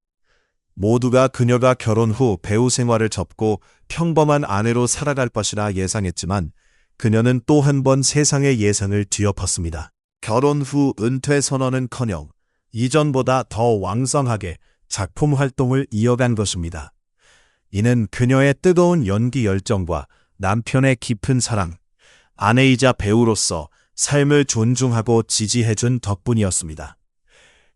모두가 그녀가 결혼 후 배우 생활을 접고 평범한 아내로 살아갈 것이라 예상했지만 그녀는 또 한 번 세상의 예상을 뒤엎었습니다. 결혼 후 은퇴 선언은커녕 이전보다 더 왕성하게 작품 활동을 이어간 것입니다. 이는 그녀의 뜨거운 연기 열정과 남편의 깊은 사랑, 아내이자 배우로서 삶을 존중하고 지지해준 덕분이었습니다.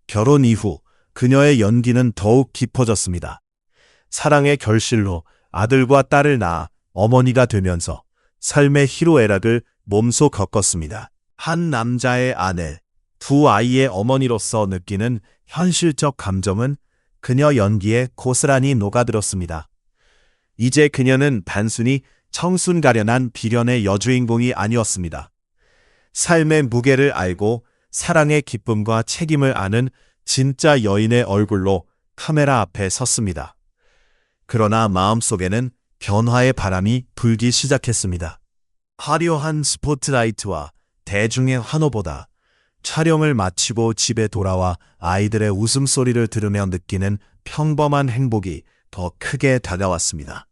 결혼 이후 그녀의 연기는 더욱 깊어졌습니다. 사랑의 결실로 아들과 딸을 낳아 어머니가 되면서 삶의 희로애락을 몸소 겪었습니다. 한 남자의 아내, 두 아이의 어머니로서 느끼는 현실적 감정은 그녀 연기에 고스란히 녹아들었습니다. 이제 그녀는 단순히 청순가련한 비련의 여주인공이 아니었습니다. 삶의 무게를 알고 사랑의 기쁨과 책임을 아는 진짜 여인의 얼굴로 카메라 앞에 섰습니다. 그러나 마음속에는 변화의 바람이 불기 시작했습니다. 화려한 스포트라이트와 대중의 환호보다 촬영을 마치고 집에 돌아와 아이들의 웃음소리를 들으며 느끼는 평범한 행복이 더 크게 다가왔습니다.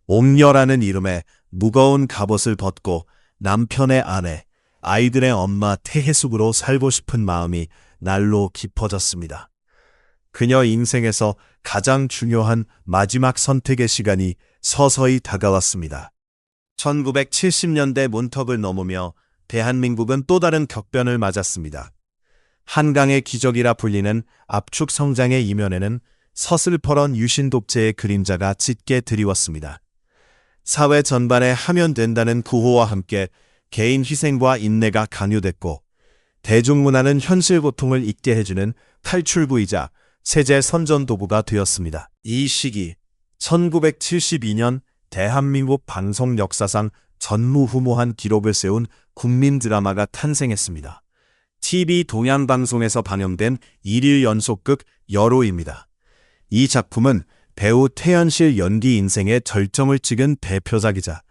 옥녀라는 이름의 무거운 갑옷을 벗고 남편의 아내, 아이들의 엄마 태혜숙으로 살고 싶은 마음이 날로 깊어졌습니다. 그녀 인생에서 가장 중요한 마지막 선택의 시간이 서서히 다가왔습니다. 1970년대 문턱을 넘으며 대한민국은 또 다른 격변을 맞았습니다. 한강의 기적이라 불리는 압축 성장의 이면에는 서슬퍼런 유신 독재의 그림자가 짙게 드리웠습니다. 사회 전반에 하면 된다는 구호와 함께 개인 희생과 인내가 강요됐고 대중문화는 현실 고통을 잊게 해주는 탈출구이자 세제 선전도구가 되었습니다. 이 시기 1972년 대한민국 방송 역사상 전무후무한 기록을 세운 국민 드라마가 탄생했습니다. TV 동양방송에서 방영된 1일 연속극 여로입니다. 이 작품은 배우 태연실 연기 인생의 절정을 찍은 대표작이자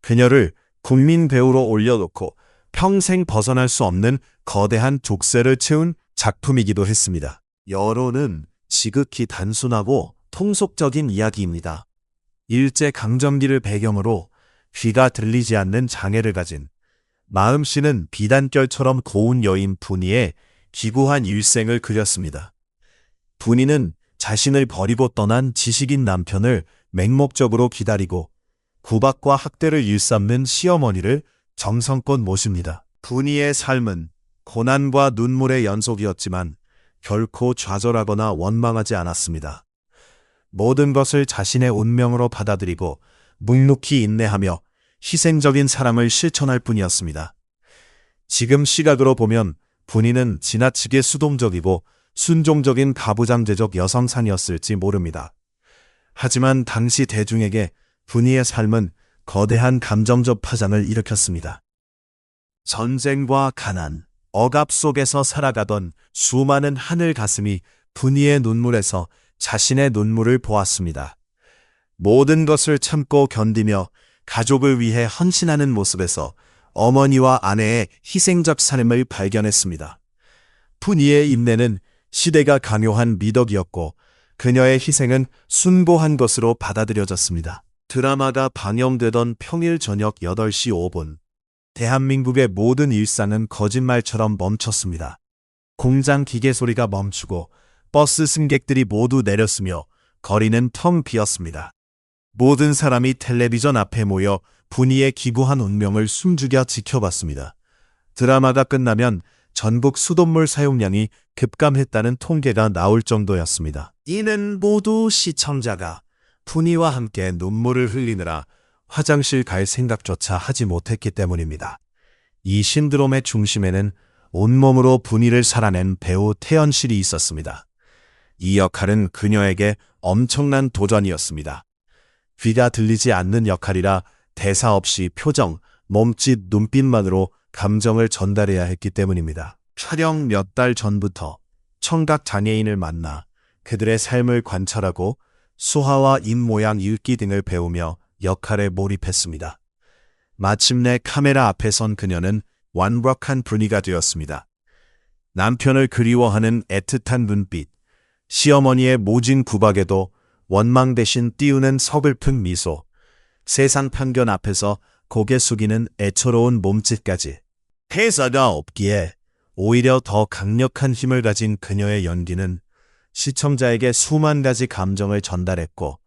그녀를 국민 배우로 올려놓고 평생 벗어날 수 없는 거대한 족쇄를 채운 작품이기도 했습니다. 여로는 지극히 단순하고 통속적인 이야기입니다. 일제강점기를 배경으로 귀가 들리지 않는 장애를 가진 마음씨는 비단결처럼 고운 여인 분이의 기구한 일생을 그렸습니다. 분이는 자신을 버리고 떠난 지식인 남편을 맹목적으로 기다리고 구박과 학대를 일삼는 시어머니를 정성껏 모십니다. 분이의 삶은 고난과 눈물의 연속이었지만 결코 좌절하거나 원망하지 않았습니다. 모든 것을 자신의 운명으로 받아들이고 묵묵히 인내하며 희생적인 사랑을 실천할 뿐이었습니다. 지금 시각으로 보면 분이는 지나치게 수동적이고 순종적인 가부장제적 여성상이었을지 모릅니다. 하지만 당시 대중에게 분이의 삶은 거대한 감정적 파장을 일으켰습니다. 전쟁과 가난, 억압 속에서 살아가던 수많은 하늘 가슴이 분이의 눈물에서 자신의 눈물을 보았습니다. 모든 것을 참고 견디며 가족을 위해 헌신하는 모습에서 어머니와 아내의 희생적 삶을 발견했습니다. 분이의 인내는 시대가 강요한 미덕이었고 그녀의 희생은 숭고한 것으로 받아들여졌습니다. 드라마가 방영되던 평일 저녁 8시 5분, 대한민국의 모든 일상은 거짓말처럼 멈췄습니다. 공장 기계 소리가 멈추고 버스 승객들이 모두 내렸으며 거리는 텅 비었습니다. 모든 사람이 텔레비전 앞에 모여 분이의 기구한 운명을 숨죽여 지켜봤습니다. 드라마가 끝나면 전국 수돗물 사용량이 급감했다는 통계가 나올 정도였습니다. 이는 모두 시청자가 분이와 함께 눈물을 흘리느라 화장실 갈 생각조차 하지 못했기 때문입니다. 이 신드롬의 중심에는 온몸으로 분이를 살아낸 배우 태연실이 있었습니다. 이 역할은 그녀에게 엄청난 도전이었습니다. 귀가 들리지 않는 역할이라 대사 없이 표정, 몸짓, 눈빛만으로 감정을 전달해야 했기 때문입니다. 촬영 몇 달 전부터 청각 장애인을 만나 그들의 삶을 관찰하고 수화와 입 모양 읽기 등을 배우며 역할에 몰입했습니다. 마침내 카메라 앞에 선 그녀는 완벽한 분이가 되었습니다. 남편을 그리워하는 애틋한 눈빛, 시어머니의 모진 구박에도 원망 대신 띄우는 서글픈 미소, 세상 편견 앞에서 고개 숙이는 애처로운 몸짓까지 대사가 없기에 오히려 더 강력한 힘을 가진 그녀의 연기는 시청자에게 수만 가지 감정을 전달했고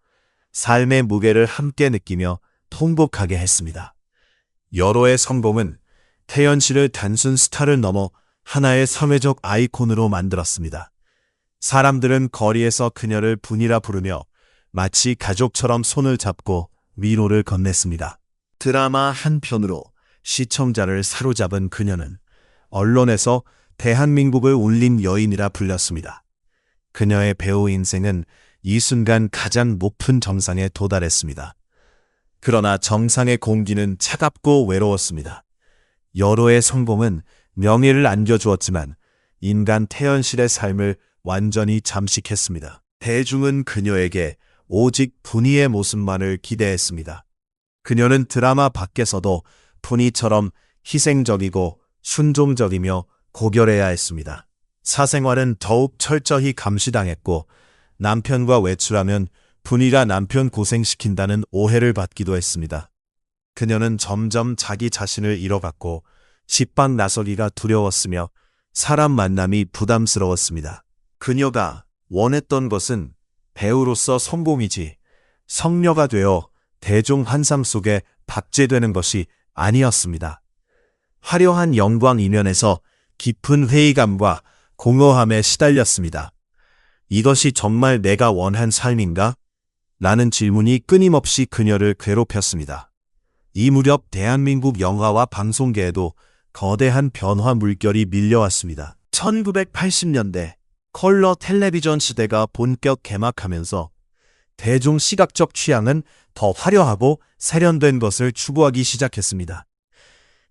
삶의 무게를 함께 느끼며 통복하게 했습니다. 여로의 성공은 태연 씨를 단순 스타를 넘어 하나의 사회적 아이콘으로 만들었습니다. 사람들은 거리에서 그녀를 분이라 부르며 마치 가족처럼 손을 잡고 위로를 건넸습니다. 드라마 한 편으로 시청자를 사로잡은 그녀는 언론에서 대한민국을 울린 여인이라 불렸습니다. 그녀의 배우 인생은 이 순간 가장 높은 정상에 도달했습니다. 그러나 정상의 공기는 차갑고 외로웠습니다. 여로의 성공은 명예를 안겨주었지만 인간 태연실의 삶을 완전히 잠식했습니다. 대중은 그녀에게 오직 분이의 모습만을 기대했습니다. 그녀는 드라마 밖에서도 분이처럼 희생적이고 순종적이며 고결해야 했습니다. 사생활은 더욱 철저히 감시당했고 남편과 외출하면 분이가 남편 고생시킨다는 오해를 받기도 했습니다. 그녀는 점점 자기 자신을 잃어갔고 집밖 나서기가 두려웠으며 사람 만남이 부담스러웠습니다. 그녀가 원했던 것은 배우로서 성공이지 성녀가 되어 대중 환상 속에 박제되는 것이 아니었습니다. 화려한 영광 이면에서 깊은 회의감과 공허함에 시달렸습니다. 이것이 정말 내가 원한 삶인가? 라는 질문이 끊임없이 그녀를 괴롭혔습니다. 이 무렵 대한민국 영화와 방송계에도 거대한 변화 물결이 밀려왔습니다. 1980년대 컬러 텔레비전 시대가 본격 개막하면서 대중 시각적 취향은 더 화려하고 세련된 것을 추구하기 시작했습니다.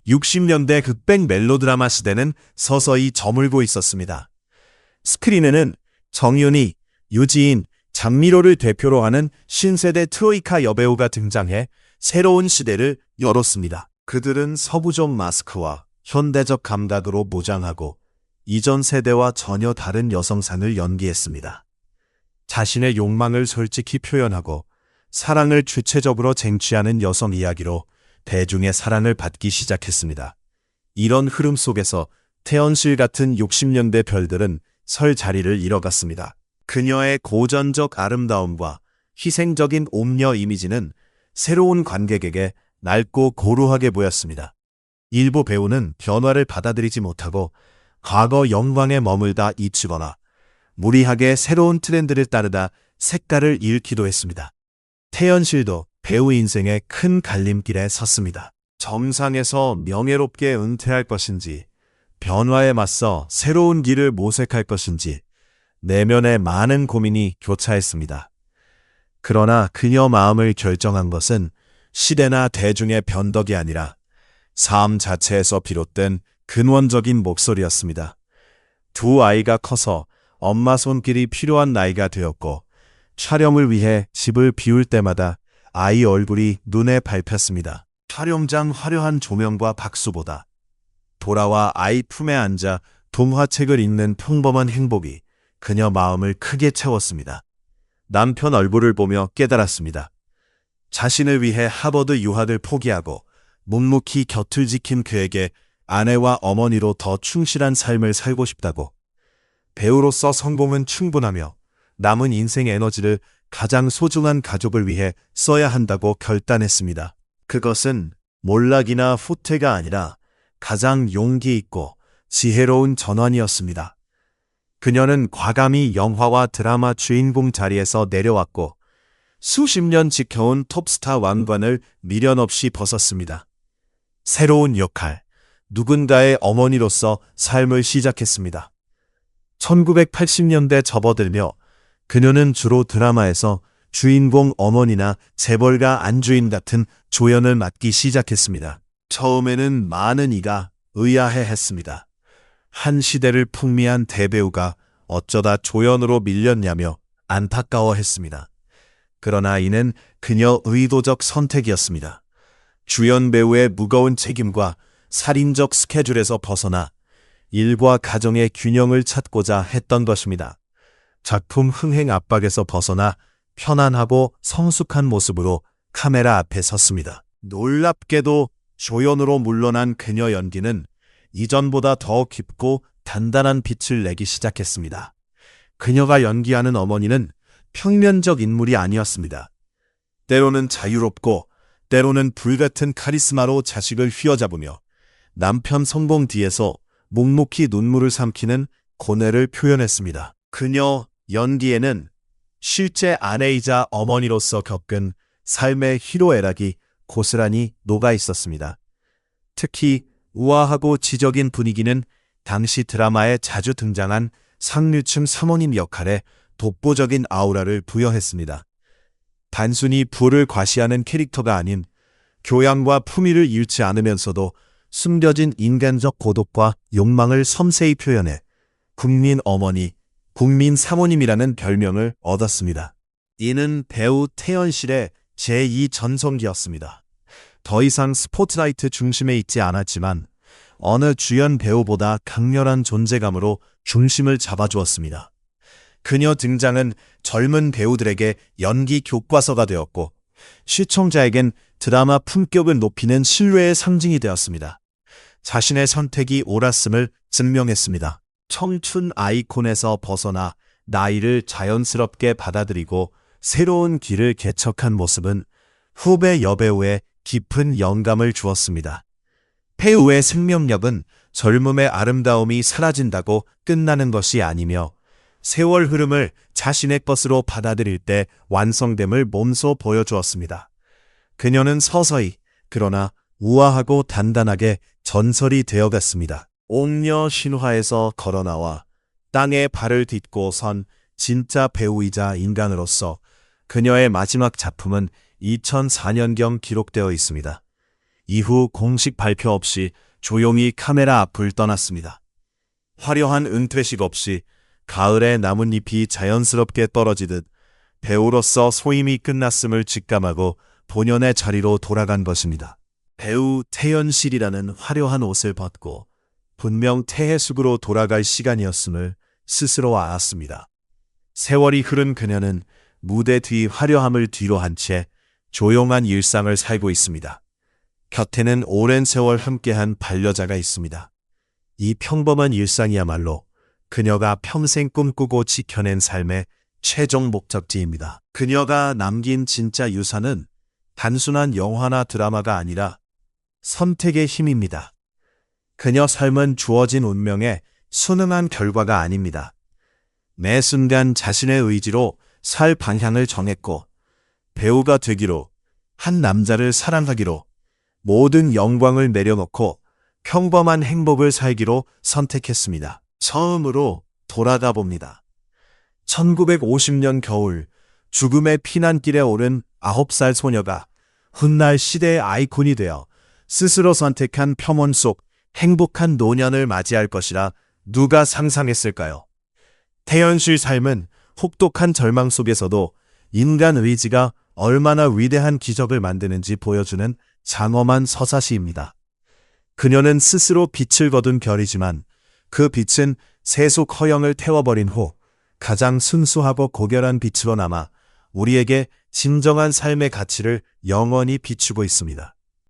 60년대 흑백 멜로드라마 시대는 서서히 저물고 있었습니다. 스크린에는 정윤희, 유지인, 장미로를 대표로 하는 신세대 트로이카 여배우가 등장해 새로운 시대를 열었습니다. 그들은 서부적 마스크와 현대적 감각으로 모장하고 이전 세대와 전혀 다른 여성상을 연기했습니다. 자신의 욕망을 솔직히 표현하고 사랑을 주체적으로 쟁취하는 여성 이야기로 대중의 사랑을 받기 시작했습니다. 이런 흐름 속에서 태연실 같은 60년대 별들은 설 자리를 잃어갔습니다. 그녀의 고전적 아름다움과 희생적인 옴녀 이미지는 새로운 관객에게 낡고 고루하게 보였습니다. 일부 배우는 변화를 받아들이지 못하고 과거 영광에 머물다 잊히거나 무리하게 새로운 트렌드를 따르다 색깔을 잃기도 했습니다. 태연실도 배우 인생의 큰 갈림길에 섰습니다. 정상에서 명예롭게 은퇴할 것인지 변화에 맞서 새로운 길을 모색할 것인지 내면에 많은 고민이 교차했습니다. 그러나 그녀 마음을 결정한 것은 시대나 대중의 변덕이 아니라 삶 자체에서 비롯된 근원적인 목소리였습니다. 두 아이가 커서 엄마 손길이 필요한 나이가 되었고 촬영을 위해 집을 비울 때마다 아이 얼굴이 눈에 밟혔습니다. 촬영장 화려한 조명과 박수보다 돌아와 아이 품에 앉아 동화책을 읽는 평범한 행복이 그녀 마음을 크게 채웠습니다. 남편 얼굴을 보며 깨달았습니다. 자신을 위해 하버드 유학을 포기하고 묵묵히 곁을 지킨 그에게 아내와 어머니로 더 충실한 삶을 살고 싶다고. 배우로서 성공은 충분하며 남은 인생 에너지를 가장 소중한 가족을 위해 써야 한다고 결단했습니다. 그것은 몰락이나 후퇴가 아니라 가장 용기 있고 지혜로운 전환이었습니다. 그녀는 과감히 영화와 드라마 주인공 자리에서 내려왔고 수십 년 지켜온 톱스타 왕관을 미련 없이 벗었습니다. 새로운 역할, 누군가의 어머니로서 삶을 시작했습니다. 1980년대 접어들며 그녀는 주로 드라마에서 주인공 어머니나 재벌가 안주인 같은 조연을 맡기 시작했습니다. 처음에는 많은 이가 의아해했습니다. 한 시대를 풍미한 대배우가 어쩌다 조연으로 밀렸냐며 안타까워했습니다. 그러나 이는 그녀 의도적 선택이었습니다. 주연 배우의 무거운 책임과 살인적 스케줄에서 벗어나 일과 가정의 균형을 찾고자 했던 것입니다. 작품 흥행 압박에서 벗어나 편안하고 성숙한 모습으로 카메라 앞에 섰습니다. 놀랍게도 조연으로 물러난 그녀 연기는 이전보다 더 깊고 단단한 빛을 내기 시작했습니다. 그녀가 연기하는 어머니는 평면적 인물이 아니었습니다. 때로는 자유롭고 때로는 불같은 카리스마로 자식을 휘어잡으며 남편 성공 뒤에서 묵묵히 눈물을 삼키는 고뇌를 표현했습니다. 그녀 연기에는 실제 아내이자 어머니로서 겪은 삶의 희로애락이 고스란히 녹아 있었습니다. 특히 우아하고 지적인 분위기는 당시 드라마에 자주 등장한 상류층 사모님 역할에 독보적인 아우라를 부여했습니다. 단순히 부를 과시하는 캐릭터가 아닌 교양과 품위를 잃지 않으면서도 숨겨진 인간적 고독과 욕망을 섬세히 표현해 국민 어머니, 국민 사모님이라는 별명을 얻었습니다. 이는 배우 태연실의 제2 전성기였습니다. 더 이상 스포트라이트 중심에 있지 않았지만 어느 주연 배우보다 강렬한 존재감으로 중심을 잡아주었습니다. 그녀 등장은 젊은 배우들에게 연기 교과서가 되었고 시청자에겐 드라마 품격을 높이는 신뢰의 상징이 되었습니다. 자신의 선택이 옳았음을 증명했습니다. 청춘 아이콘에서 벗어나 나이를 자연스럽게 받아들이고 새로운 길을 개척한 모습은 후배 여배우에 깊은 영감을 주었습니다. 배우의 생명력은 젊음의 아름다움이 사라진다고 끝나는 것이 아니며 세월 흐름을 자신의 것으로 받아들일 때 완성됨을 몸소 보여주었습니다. 그녀는 서서히 그러나 우아하고 단단하게 전설이 되어갔습니다. 옥녀 신화에서 걸어나와 땅에 발을 딛고 선 진짜 배우이자 인간으로서 그녀의 마지막 작품은 2004년경 기록되어 있습니다. 이후 공식 발표 없이 조용히 카메라 앞을 떠났습니다. 화려한 은퇴식 없이 가을에 나뭇잎이 자연스럽게 떨어지듯 배우로서 소임이 끝났음을 직감하고 본연의 자리로 돌아간 것입니다. 배우 태연실이라는 화려한 옷을 벗고 분명 태해숙으로 돌아갈 시간이었음을 스스로 알았습니다. 세월이 흐른 그녀는 무대 뒤 화려함을 뒤로 한 채 조용한 일상을 살고 있습니다. 곁에는 오랜 세월 함께한 반려자가 있습니다. 이 평범한 일상이야말로 그녀가 평생 꿈꾸고 지켜낸 삶의 최종 목적지입니다. 그녀가 남긴 진짜 유산은 단순한 영화나 드라마가 아니라 선택의 힘입니다. 그녀 삶은 주어진 운명에 순응한 결과가 아닙니다. 매 순간 자신의 의지로 살 방향을 정했고 배우가 되기로, 한 남자를 사랑하기로, 모든 영광을 내려놓고 평범한 행복을 살기로 선택했습니다. 처음으로 돌아가 봅니다. 1950년 겨울 죽음의 피난길에 오른 9살 소녀가 훗날 시대의 아이콘이 되어 스스로 선택한 평온 속 행복한 노년을 맞이할 것이라 누가 상상했을까요? 태연 씨의 삶은 혹독한 절망 속에서도 인간 의지가 얼마나 위대한 기적을 만드는지 보여주는 장엄한 서사시입니다. 그녀는 스스로 빛을 거둔 별이지만 그 빛은 세속 허영을 태워버린 후 가장 순수하고 고결한 빛으로 남아 우리에게 진정한 삶의 가치를 영원히 비추고 있습니다.